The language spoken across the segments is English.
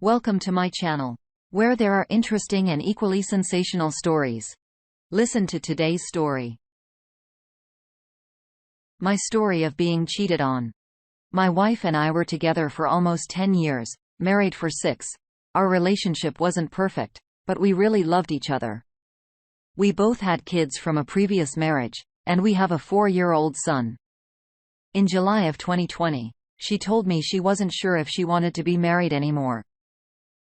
Welcome to my channel, where there are interesting and equally sensational stories. Listen to today's story. My story of being cheated on. My wife and I were together for almost 10 years, married for 6. Our relationship wasn't perfect, but we really loved each other. We both had kids from a previous marriage, and we have a 4-year-old son. In July of 2020, she told me she wasn't sure if she wanted to be married anymore.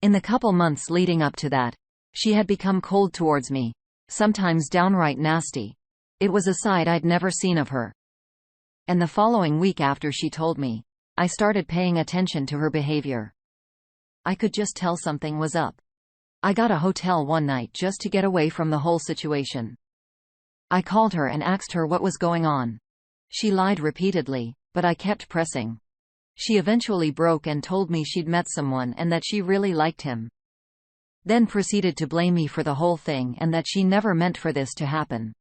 In the couple months leading up to that, she had become cold towards me, sometimes downright nasty. It was a side I'd never seen of her. And the following week after she told me, I started paying attention to her behavior. I could just tell something was up. I got a hotel one night just to get away from the whole situation. I called her and asked her what was going on. She lied repeatedly, but I kept pressing. She eventually broke and told me she'd met someone and that she really liked him. Then proceeded to blame me for the whole thing and that she never meant for this to happen.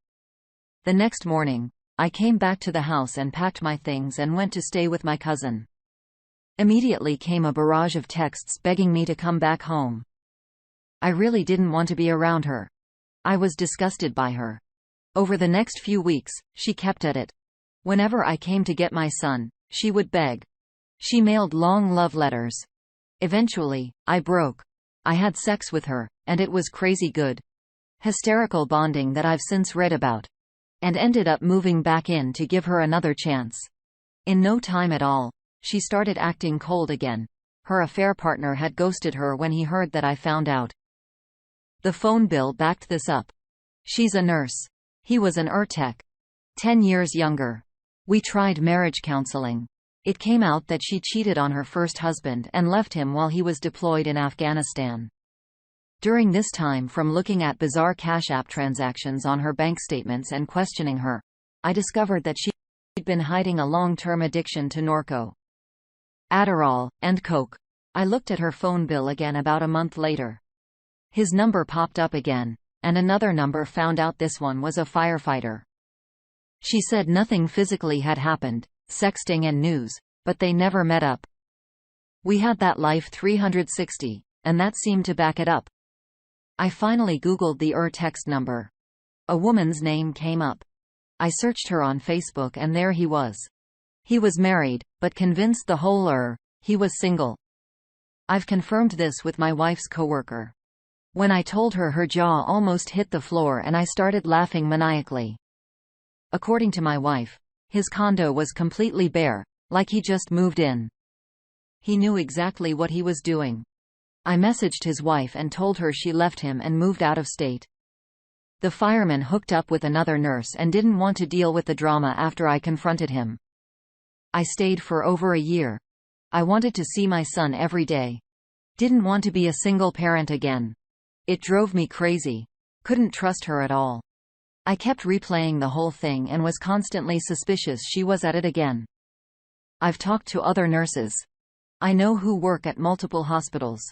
The next morning, I came back to the house and packed my things and went to stay with my cousin. Immediately came a barrage of texts begging me to come back home. I really didn't want to be around her. I was disgusted by her. Over the next few weeks, she kept at it. Whenever I came to get my son, she would beg. She mailed long love letters. Eventually, I broke. I had sex with her, and it was crazy good. Hysterical bonding that I've since read about. And ended up moving back in to give her another chance. In no time at all, she started acting cold again. Her affair partner had ghosted her when he heard that I found out. The phone bill backed this up. She's a nurse. He was an tech. 10 years younger. We tried marriage counseling. It came out that she cheated on her first husband and left him while he was deployed in Afghanistan. During this time, from looking at bizarre Cash App transactions on her bank statements and questioning her, I discovered that she'd been hiding a long-term addiction to Norco, Adderall, and Coke. I looked at her phone bill again about a month later. His number popped up again, and another number found out this one was a firefighter. She said nothing physically had happened, sexting and news, but they never met up. We had that life 360, and that seemed to back it up. I finally Googled the text number. A woman's name came up. I searched her on Facebook and there he was. He was married, but convinced the whole he was single. I've confirmed this with my wife's coworker. When I told her, her jaw almost hit the floor and I started laughing maniacally. According to my wife, his condo was completely bare, like he just moved in. He knew exactly what he was doing. I messaged his wife and told her she left him and moved out of state. The fireman hooked up with another nurse and didn't want to deal with the drama after I confronted him. I stayed for over a year. I wanted to see my son every day. Didn't want to be a single parent again. It drove me crazy. Couldn't trust her at all. I kept replaying the whole thing and was constantly suspicious she was at it again. I've talked to other nurses. I know who work at multiple hospitals.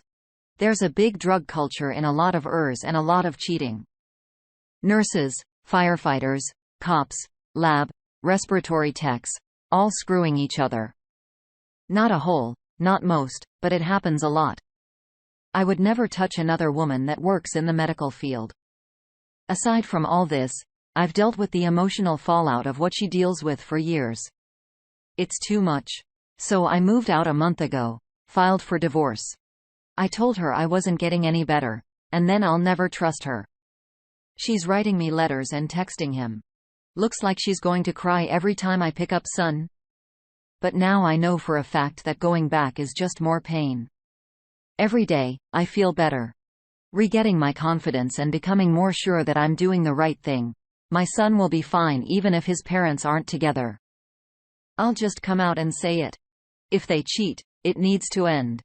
There's a big drug culture in a lot of and a lot of cheating. Nurses, firefighters, cops, lab, respiratory techs, all screwing each other. Not a whole, not most, but it happens a lot. I would never touch another woman that works in the medical field. Aside from all this, I've dealt with the emotional fallout of what she deals with for years. It's too much. So I moved out a month ago, filed for divorce. I told her I wasn't getting any better, and then I'll never trust her. She's writing me letters and texting him. Looks like she's going to cry every time I pick up son. But now I know for a fact that going back is just more pain. Every day, I feel better. Re-getting my confidence and becoming more sure that I'm doing the right thing. My son will be fine even if his parents aren't together. I'll just come out and say it. If they cheat, it needs to end.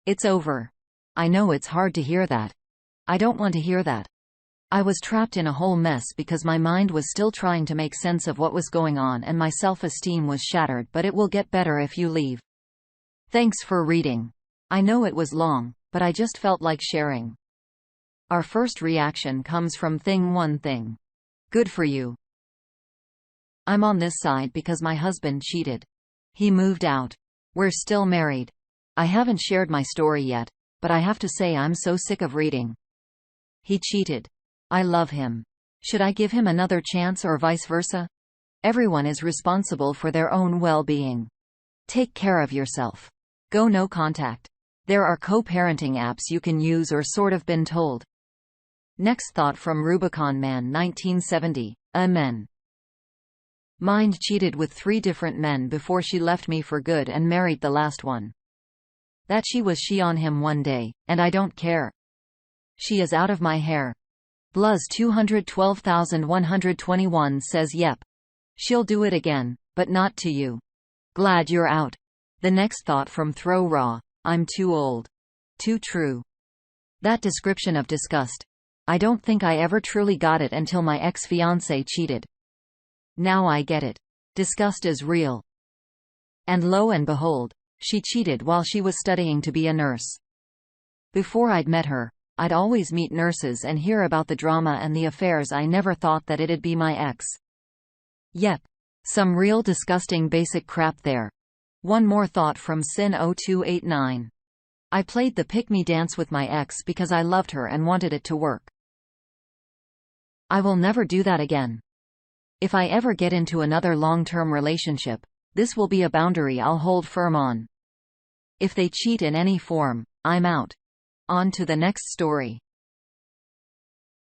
It's over. I know it's hard to hear that. I don't want to hear that. I was trapped in a whole mess because my mind was still trying to make sense of what was going on and my self-esteem was shattered, but it will get better if you leave. Thanks for reading. I know it was long, but I just felt like sharing. Our first reaction comes from one thing. Good for you. I'm on this side because my husband cheated. He moved out. We're still married. I haven't shared my story yet, but I have to say I'm so sick of reading. He cheated. I love him. Should I give him another chance or vice versa? Everyone is responsible for their own well-being. Take care of yourself. Go no contact. There are co-parenting apps you can use or sort of been told. Next thought from Rubicon Man 1970. Amen. Mind cheated with 3 different men before she left me for good and married the last one. That she on him one day, and I don't care. She is out of my hair. Bluz 212121 says yep. She'll do it again, but not to you. Glad you're out. The next thought from Throw Raw. I'm too old. Too true. That description of disgust. I don't think I ever truly got it until my ex-fiancé cheated. Now I get it. Disgust is real. And lo and behold, she cheated while she was studying to be a nurse. Before I'd met her, I'd always meet nurses and hear about the drama and the affairs. I never thought that it'd be my ex. Yep. Some real disgusting basic crap there. One more thought from Sin0289. I played the pick-me dance with my ex because I loved her and wanted it to work. I will never do that again. If I ever get into another long-term relationship, this will be a boundary I'll hold firm on. If they cheat in any form, I'm out. On to the next story.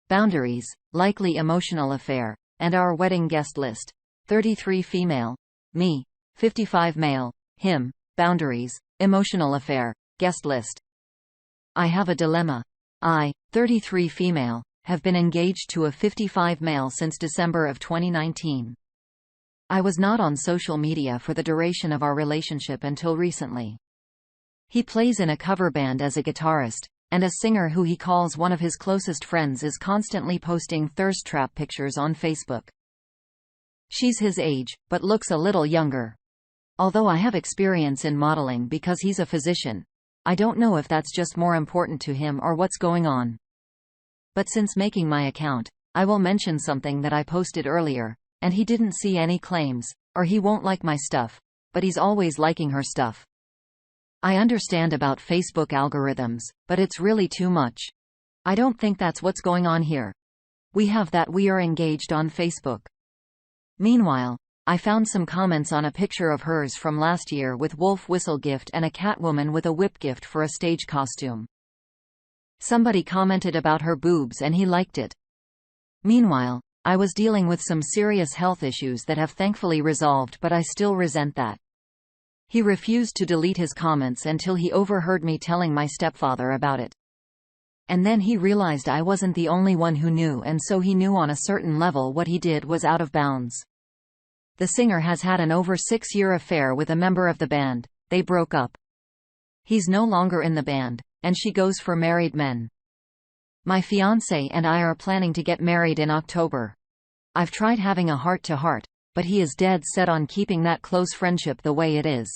Boundaries, likely emotional affair, and our wedding guest list. 33 female. Me. 55 male. Him. Boundaries, emotional affair, guest list. I have a dilemma. I, 33 female, have been engaged to a 55 male since December of 2019. I was not on social media for the duration of our relationship until recently. He plays in a cover band as a guitarist, and a singer who he calls one of his closest friends is constantly posting thirst trap pictures on Facebook. She's his age, but looks a little younger. Although I have experience in modeling because he's a physician, I don't know if that's just more important to him or what's going on. But since making my account, I will mention something that I posted earlier, and he didn't see any claims, or he won't like my stuff, but he's always liking her stuff. I understand about Facebook algorithms, but it's really too much. I don't think that's what's going on here. We have that we are engaged on Facebook. Meanwhile, I found some comments on a picture of hers from last year with wolf whistle gift and a Catwoman with a whip gift for a stage costume. Somebody commented about her boobs and he liked it. Meanwhile, I was dealing with some serious health issues that have thankfully resolved, but I still resent that. He refused to delete his comments until he overheard me telling my stepfather about it. And then he realized I wasn't the only one who knew, and so he knew on a certain level what he did was out of bounds. The singer has had an over 6-year affair with a member of the band. They broke up. He's no longer in the band, and she goes for married men. My fiancé and I are planning to get married in October. I've tried having a heart-to-heart, but he is dead set on keeping that close friendship the way it is.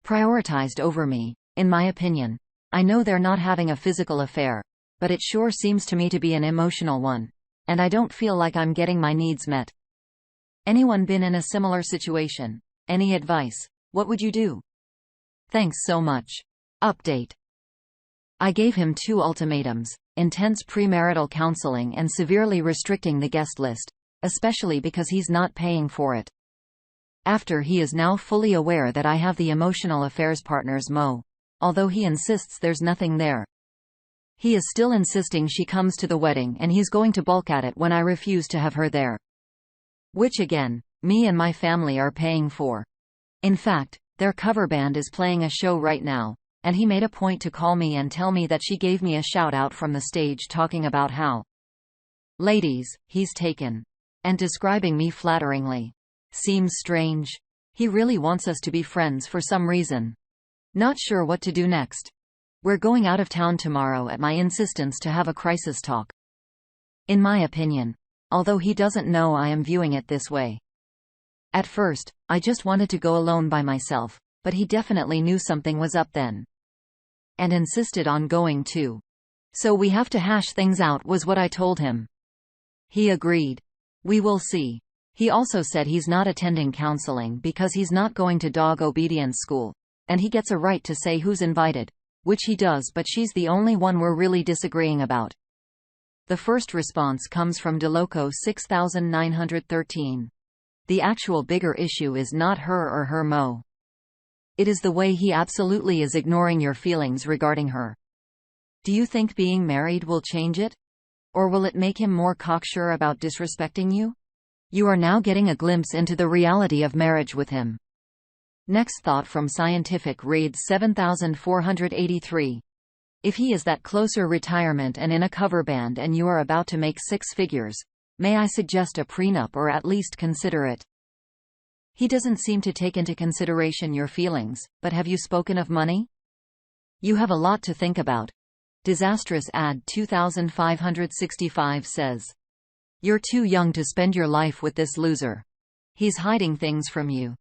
Prioritized over me, in my opinion. I know they're not having a physical affair, but it sure seems to me to be an emotional one, and I don't feel like I'm getting my needs met. Anyone been in a similar situation? Any advice? What would you do? Thanks so much. Update. I gave him 2 ultimatums: intense premarital counseling and severely restricting the guest list, especially because he's not paying for it. After he is now fully aware that I have the emotional affairs partner's Mo, although he insists there's nothing there. He is still insisting she comes to the wedding, and he's going to balk at it when I refuse to have her there. Which again, me and my family are paying for. In fact, their cover band is playing a show right now, and he made a point to call me and tell me that she gave me a shout-out from the stage talking about how, "Ladies, he's taken," and describing me flatteringly. Seems strange. He really wants us to be friends for some reason. Not sure what to do next. We're going out of town tomorrow at my insistence to have a crisis talk. In my opinion, although he doesn't know I am viewing it this way. At first, I just wanted to go alone by myself, but he definitely knew something was up then. And insisted on going too. So we have to hash things out, was what I told him. He agreed. We will see. He also said he's not attending counseling because he's not going to dog obedience school, and he gets a right to say who's invited. Which he does, but she's the only one we're really disagreeing about. The first response comes from DeLoco 6913. The actual bigger issue is not her or her mo. It is the way he absolutely is ignoring your feelings regarding her. Do you think being married will change it? Or will it make him more cocksure about disrespecting you? You are now getting a glimpse into the reality of marriage with him. Next thought from Scientific reads 7483. If he is that closer retirement and in a cover band and you are about to make six figures, may I suggest a prenup or at least consider it? He doesn't seem to take into consideration your feelings, but have you spoken of money? You have a lot to think about. Disastrous ad 2565 says. You're too young to spend your life with this loser. He's hiding things from you.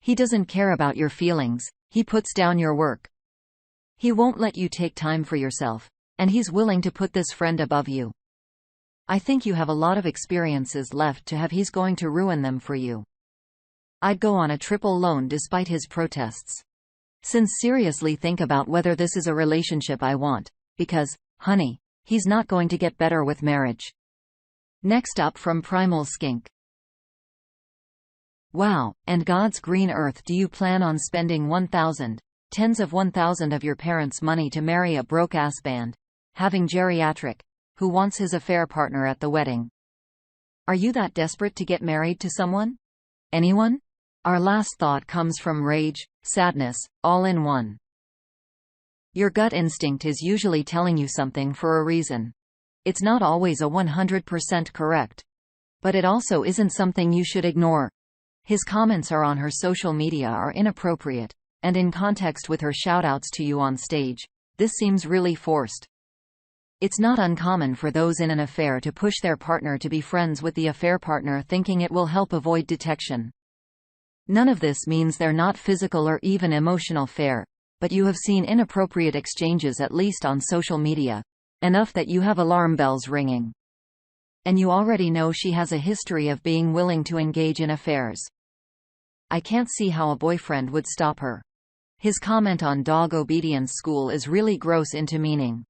He doesn't care about your feelings, he puts down your work. He won't let you take time for yourself, and he's willing to put this friend above you. I think you have a lot of experiences left to have. He's going to ruin them for you. I'd go on a triple loan despite his protests. Seriously think about whether this is a relationship I want, because, honey, he's not going to get better with marriage. Next up from Primal Skink. Wow, and God's green earth, do you plan on spending 1,000, tens of 1,000 of your parents' money to marry a broke-ass band, having geriatric, who wants his affair partner at the wedding? Are you that desperate to get married to someone? Anyone? Our last thought comes from Rage, Sadness, all in one. Your gut instinct is usually telling you something for a reason. It's not always a 100% correct. But it also isn't something you should ignore. His comments are on her social media are inappropriate, and in context with her shoutouts to you on stage, this seems really forced. It's not uncommon for those in an affair to push their partner to be friends with the affair partner, thinking it will help avoid detection. None of this means they're not physical or even emotional fair, but you have seen inappropriate exchanges at least on social media, enough that you have alarm bells ringing. And you already know she has a history of being willing to engage in affairs. I can't see how a boyfriend would stop her. His comment on dog obedience school is really gross into meaning.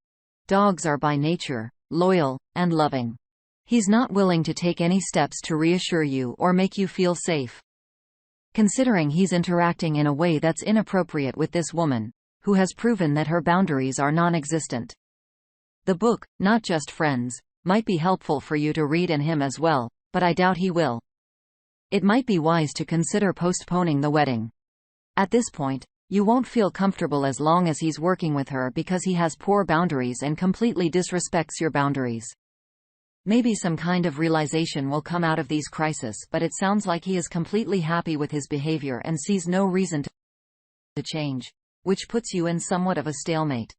Dogs are by nature loyal and loving. He's not willing to take any steps to reassure you or make you feel safe. Considering he's interacting in a way that's inappropriate with this woman, who has proven that her boundaries are non-existent. The book, Not Just Friends, might be helpful for you to read and him as well, but I doubt he will. It might be wise to consider postponing the wedding. At this point, you won't feel comfortable as long as he's working with her because he has poor boundaries and completely disrespects your boundaries. Maybe some kind of realization will come out of these crises, but it sounds like he is completely happy with his behavior and sees no reason to change, which puts you in somewhat of a stalemate.